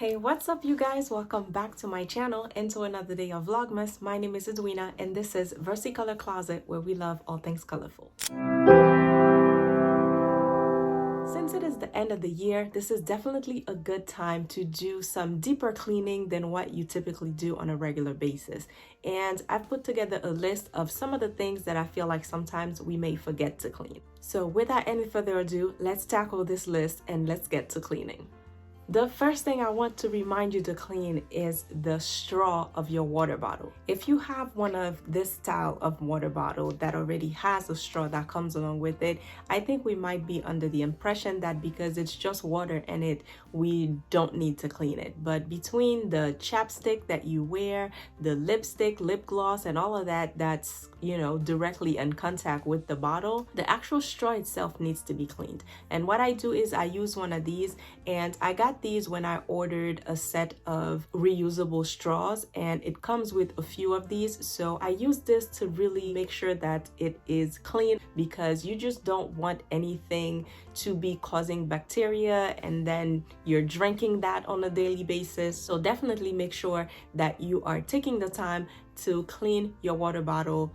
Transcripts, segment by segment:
Hey, what's up you guys? Welcome back to my channel and to another day of Vlogmas. My name is Edwina and this is Versicolor Closet, where we love all things colorful. Since it is the end of the year, this is definitely a good time to do some deeper cleaning than what you typically do on a regular basis. And I've put together a list of some of the things that I feel like sometimes we may forget to clean. So without any further ado, let's tackle this list and let's get to cleaning. The first thing I want to remind you to clean is the straw of your water bottle. If you have one of this style of water bottle that already has a straw that comes along with it, I think we might be under the impression that because it's just water in it, we don't need to clean it. But between the chapstick that you wear, the lipstick, lip gloss, and all of that, that's, directly in contact with the bottle, the actual straw itself needs to be cleaned. And what I do is I use one of these, and I got these when I ordered a set of reusable straws, and it comes with a few of these. So I use this to really make sure that it is clean, because you just don't want anything to be causing bacteria and then you're drinking that on a daily basis. So definitely make sure that you are taking the time to clean your water bottle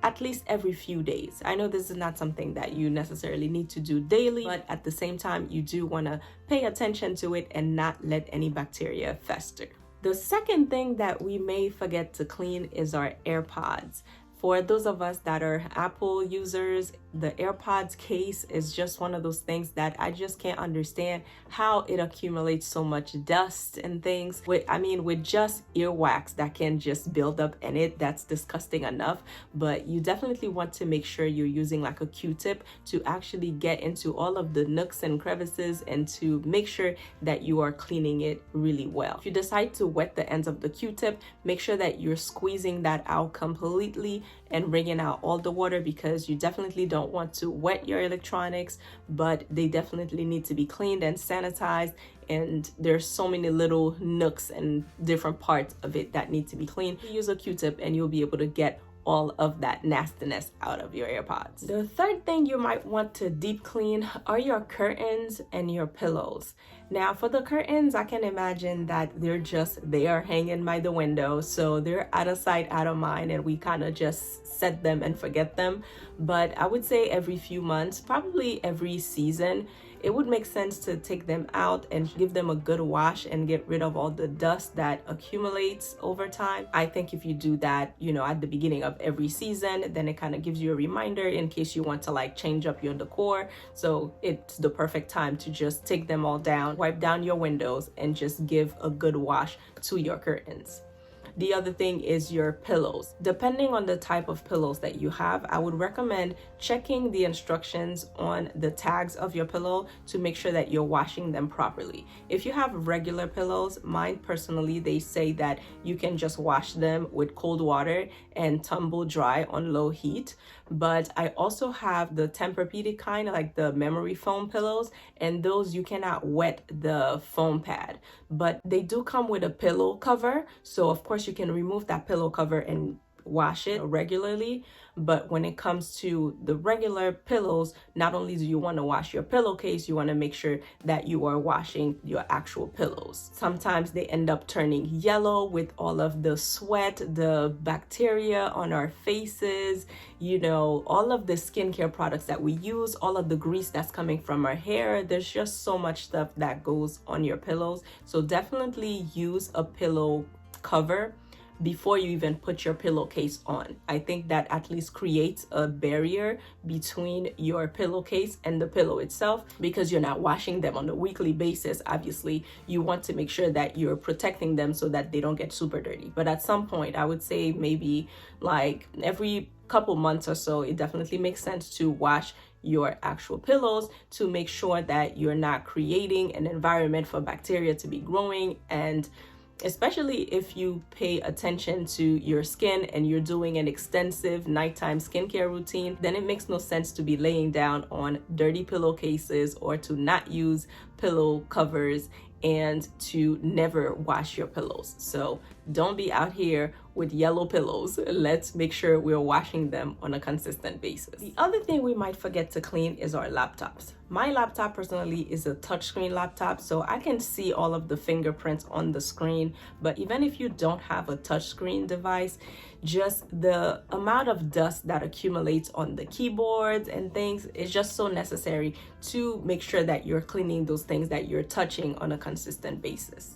at least every few days. I know this is not something that you necessarily need to do daily, but at the same time, you do want to pay attention to it and not let any bacteria fester. The second thing that we may forget to clean is our Airpods. For those of us that are Apple users, the Airpods case is just one of those things that I just can't understand how it accumulates so much dust and things. With just earwax that can just build up in it, that's disgusting enough. But you definitely want to make sure you're using like a Q-tip to actually get into all of the nooks and crevices and to make sure that you are cleaning it really well. If you decide to wet the ends of the Q-tip, make sure that you're squeezing that out completely and wringing out all the water, because you definitely don't want to wet your electronics, but they definitely need to be cleaned and sanitized. And there's so many little nooks and different parts of it that need to be cleaned. Use a Q-tip and you'll be able to get all of that nastiness out of your Airpods. The third thing you might want to deep clean are your curtains and your pillows. Now for the curtains, I can imagine that they're just there hanging by the window, so they're out of sight, out of mind, and we kind of just set them and forget them. But I would say every few months, probably every season, it would make sense to take them out and give them a good wash and get rid of all the dust that accumulates over time. I think if you do that, at the beginning of every season, then it kind of gives you a reminder in case you want to like change up your decor. So it's the perfect time to just take them all down, wipe down your windows, and just give a good wash to your curtains. The other thing is your pillows. Depending on the type of pillows that you have, I would recommend checking the instructions on the tags of your pillow to make sure that you're washing them properly. If you have regular pillows, mine personally, they say that you can just wash them with cold water and tumble dry on low heat. But I also have the Tempur-Pedic kind, like the memory foam pillows, and those you cannot wet the foam pad, but they do come with a pillow cover. So of course you can remove that pillow cover and wash it regularly. But when it comes to the regular pillows, not only do you want to wash your pillowcase, you want to make sure that you are washing your actual pillows. Sometimes they end up turning yellow with all of the sweat, the bacteria on our faces, all of the skincare products that we use, all of the grease that's coming from our hair. There's just so much stuff that goes on your pillows. So definitely use a pillow cover before you even put your pillowcase on. I think that at least creates a barrier between your pillowcase and the pillow itself, because you're not washing them on a weekly basis. Obviously, you want to make sure that you're protecting them so that they don't get super dirty. But at some point, I would say maybe like every couple months or so, it definitely makes sense to wash your actual pillows to make sure that you're not creating an environment for bacteria to be growing. And especially if you pay attention to your skin and you're doing an extensive nighttime skincare routine, then it makes no sense to be laying down on dirty pillowcases or to not use pillow covers and to never wash your pillows. So don't be out here with yellow pillows. Let's make sure we're washing them on a consistent basis. The other thing we might forget to clean is our laptops. My laptop personally is a touchscreen laptop, so I can see all of the fingerprints on the screen. But even if you don't have a touchscreen device, just the amount of dust that accumulates on the keyboards and things is just so necessary to make sure that you're cleaning those things that you're touching on a consistent basis.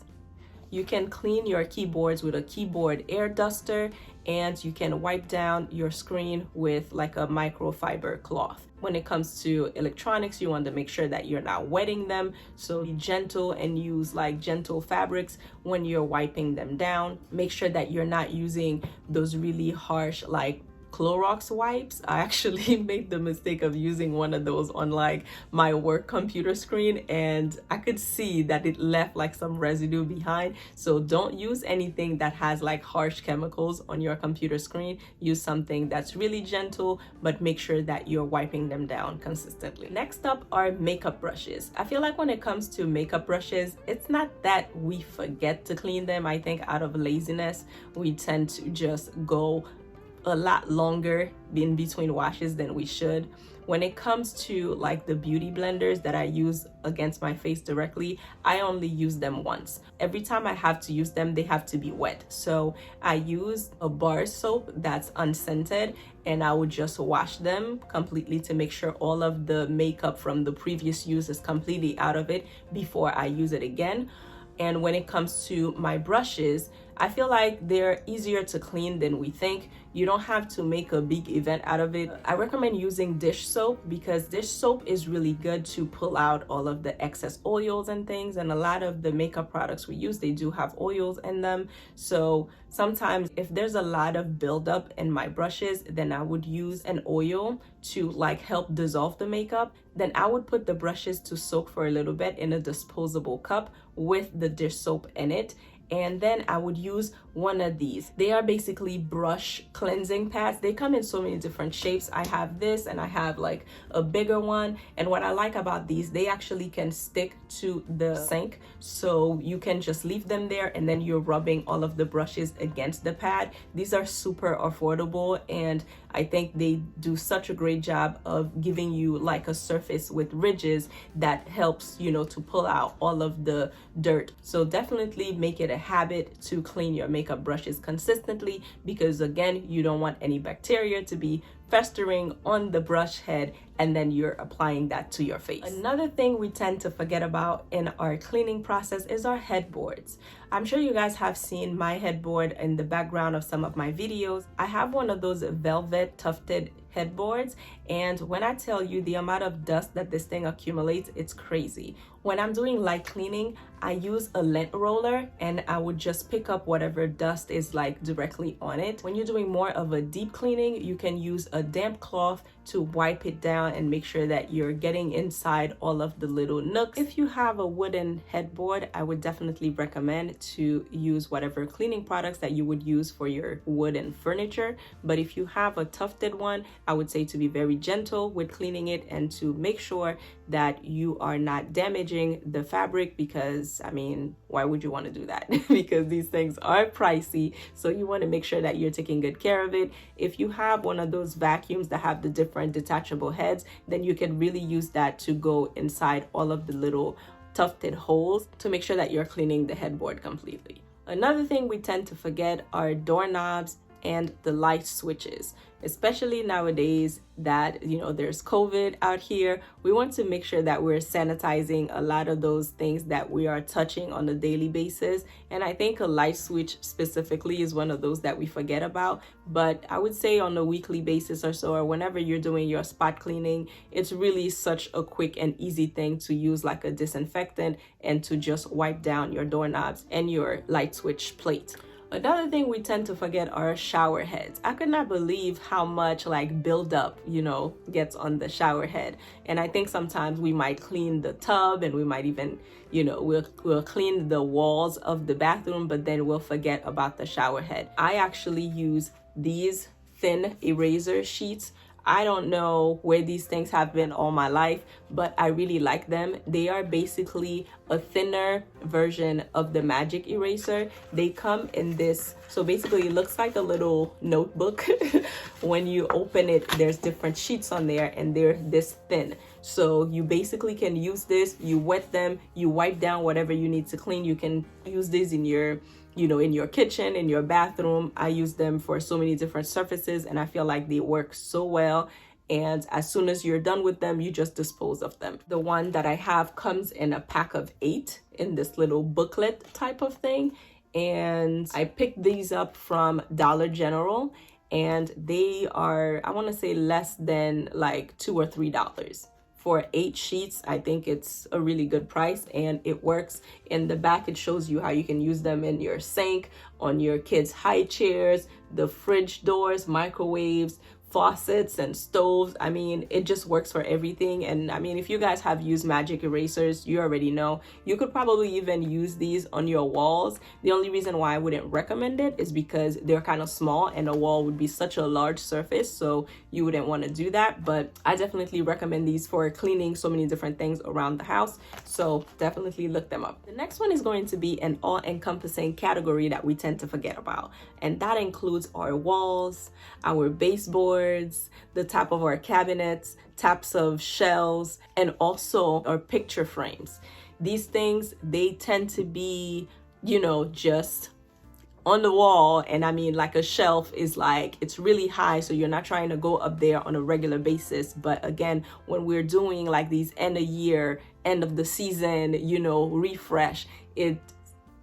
You can clean your keyboards with a keyboard air duster, and you can wipe down your screen with like a microfiber cloth. When it comes to electronics, you want to make sure that you're not wetting them, so be gentle and use like gentle fabrics when you're wiping them down. Make sure that you're not using those really harsh like Clorox wipes. I actually made the mistake of using one of those on like my work computer screen, and I could see that it left like some residue behind. So don't use anything that has like harsh chemicals on your computer screen. Use something that's really gentle, but make sure that you're wiping them down consistently. Next up are makeup brushes. I feel like when it comes to makeup brushes, it's not that we forget to clean them. I think out of laziness, we tend to just go a lot longer in between washes than we should. When it comes to like the beauty blenders that I use against my face directly, I only use them once. Every time I have to use them, they have to be wet. So I use a bar soap that's unscented, and I would just wash them completely to make sure all of the makeup from the previous use is completely out of it before I use it again. And when it comes to my brushes, I feel like they're easier to clean than we think. You don't have to make a big event out of it. I recommend using dish soap because dish soap is really good to pull out all of the excess oils and things. And a lot of the makeup products we use, they do have oils in them. So sometimes if there's a lot of buildup in my brushes, then I would use an oil to like help dissolve the makeup. Then I would put the brushes to soak for a little bit in a disposable cup with the dish soap in it. And then I would use one of these. They are basically brush cleansing pads. They come in so many different shapes. I have this and I have like a bigger one. And what I like about these, they actually can stick to the sink. So you can just leave them there and then you're rubbing all of the brushes against the pad. These are super affordable, and I think they do such a great job of giving you like a surface with ridges that helps, you know, to pull out all of the dirt. So definitely make it a habit to clean your makeup brushes consistently, because again, you don't want any bacteria to be festering on the brush head and then you're applying that to your face. Another thing we tend to forget about in our cleaning process is our headboards. I'm sure you guys have seen my headboard in the background of some of my videos. I have one of those velvet tufted headboards, and when I tell you the amount of dust that this thing accumulates, it's crazy. When I'm doing light cleaning, I use a lint roller and I would just pick up whatever dust is like directly on it. When you're doing more of a deep cleaning, you can use a damp cloth to wipe it down and make sure that you're getting inside all of the little nooks. If you have a wooden headboard, I would definitely recommend to use whatever cleaning products that you would use for your wooden furniture. But if you have a tufted one, I would say to be very gentle with cleaning it and to make sure that you are not damaging the fabric, because I mean, why would you want to do that? Because these things are pricey, so you want to make sure that you're taking good care of it. If you have one of those vacuums that have the different detachable heads, then you can really use that to go inside all of the little tufted holes to make sure that you're cleaning the headboard completely. Another thing we tend to forget are doorknobs and the light switches, especially nowadays that, you know, there's COVID out here. We want to make sure that we're sanitizing a lot of those things that we are touching on a daily basis. And I think a light switch specifically is one of those that we forget about. But I would say on a weekly basis or so, or whenever you're doing your spot cleaning, it's really such a quick and easy thing to use like a disinfectant and to just wipe down your doorknobs and your light switch plate. Another thing we tend to forget are shower heads. I could not believe how much like buildup, you know, gets on the shower head. And I think sometimes we might clean the tub and we might even, you know, we'll clean the walls of the bathroom, but then we'll forget about the shower head. I actually use these thin eraser sheets. I don't know where these things have been all my life, but I really like them. They are basically a thinner version of the magic eraser. They come in this, so basically it looks like a little notebook. When you open it, there's different sheets on there and they're this thin. So you basically can use this, you wet them, you wipe down whatever you need to clean. You can use this in your in your kitchen, in your bathroom. I use them for so many different surfaces and I feel like they work so well. And as soon as you're done with them, you just dispose of them. The one that I have comes in a pack of 8 in this little booklet type of thing. And I picked these up from Dollar General and they are, I want to say, less than like $2 or $3. For 8 sheets, I think it's a really good price and it works. In the back, it shows you how you can use them in your sink, on your kids' high chairs, the fridge doors, microwaves, faucets and stoves. I mean, it just works for everything. And I mean, if you guys have used magic erasers, you already know you could probably even use these on your walls. The only reason why I wouldn't recommend it is because they're kind of small and a wall would be such a large surface, so you wouldn't want to do that. But I definitely recommend these for cleaning so many different things around the house, so definitely look them up. The next one is going to be an all-encompassing category that we tend to forget about, and that includes our walls, our baseboards, the top of our cabinets, tops of shelves, and also our picture frames. These things, they tend to be, just on the wall. And I mean, like a shelf is like, it's really high, so you're not trying to go up there on a regular basis. But again, when we're doing like these end of year, end of the season, refresh, it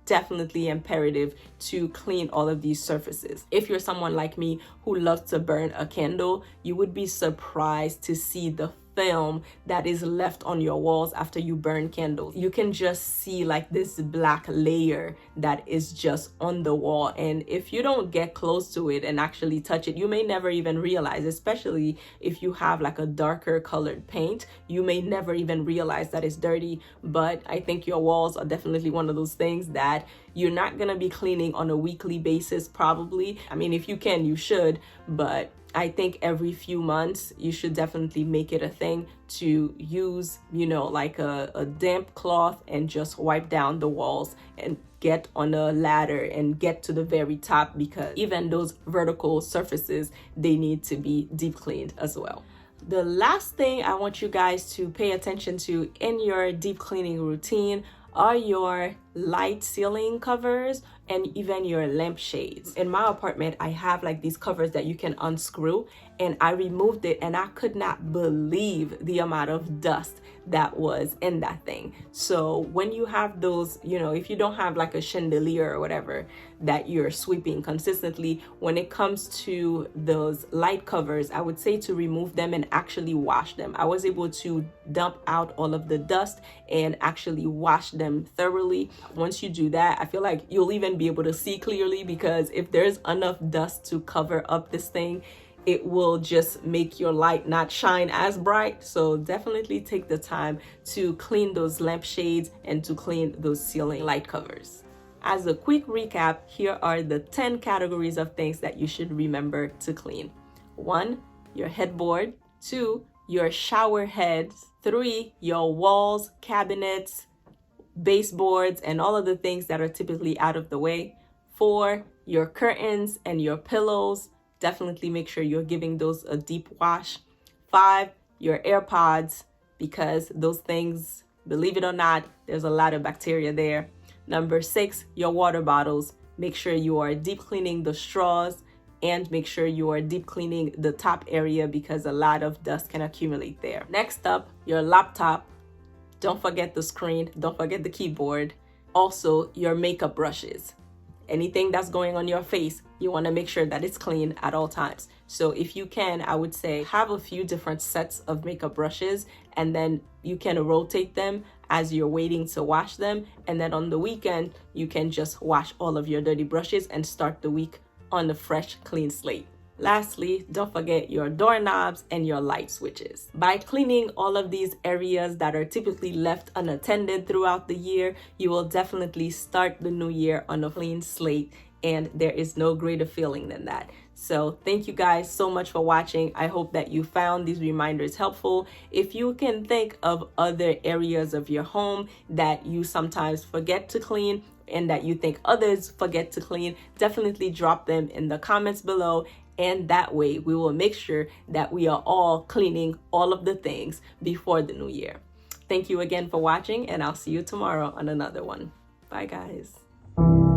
definitely imperative to clean all of these surfaces. If you're someone like me who loves to burn a candle, you would be surprised to see the film that is left on your walls after you burn candles. You can just see like this black layer that is just on the wall, and if you don't get close to it and actually touch it, you may never even realize, especially if you have like a darker colored paint, you may never even realize that it's dirty. But I think your walls are definitely one of those things that you're not gonna be cleaning on a weekly basis probably. I mean, if you can, you should, but I think every few months you should definitely make it a thing to use, like a damp cloth and just wipe down the walls and get on a ladder and get to the very top, because even those vertical surfaces, they need to be deep cleaned as well. The last thing I want you guys to pay attention to in your deep cleaning routine are your light ceiling covers and even your lampshades. In my apartment, I have like these covers that you can unscrew, and I removed it and I could not believe the amount of dust that was in that thing. So when you have those, if you don't have like a chandelier or whatever that you're sweeping consistently, when it comes to those light covers, I would say to remove them and actually wash them. I was able to dump out all of the dust and actually wash them thoroughly. Once you do that, I feel like you'll even be able to see clearly, because if there's enough dust to cover up this thing, it will just make your light not shine as bright. So definitely take the time to clean those lampshades and to clean those ceiling light covers. As a quick recap, here are the 10 categories of things that you should remember to clean. 1, your headboard. 2, your shower heads. 3, your walls, cabinets, baseboards, and all of the things that are typically out of the way. 4, your curtains and your pillows. Definitely make sure you're giving those a deep wash. 5, your Airpods, because those things, believe it or not, there's a lot of bacteria there. Number 6, your water bottles. Make sure you are deep cleaning the straws, and make sure you are deep cleaning the top area, because a lot of dust can accumulate there. Next up, your laptop. Don't forget the screen, don't forget the keyboard. Also, your makeup brushes. Anything that's going on your face, you want to make sure that it's clean at all times. So if you can, I would say have a few different sets of makeup brushes, and then you can rotate them as you're waiting to wash them. And then on the weekend, you can just wash all of your dirty brushes and start the week on a fresh, clean slate. Lastly, don't forget your doorknobs and your light switches. By cleaning all of these areas that are typically left unattended throughout the year, you will definitely start the new year on a clean slate and there is no greater feeling than that. So thank you guys so much for watching. I hope that you found these reminders helpful. If you can think of other areas of your home that you sometimes forget to clean and that you think others forget to clean, definitely drop them in the comments below. And that way we will make sure that we are all cleaning all of the things before the new year. Thank you again for watching, and I'll see you tomorrow on another one. Bye, guys.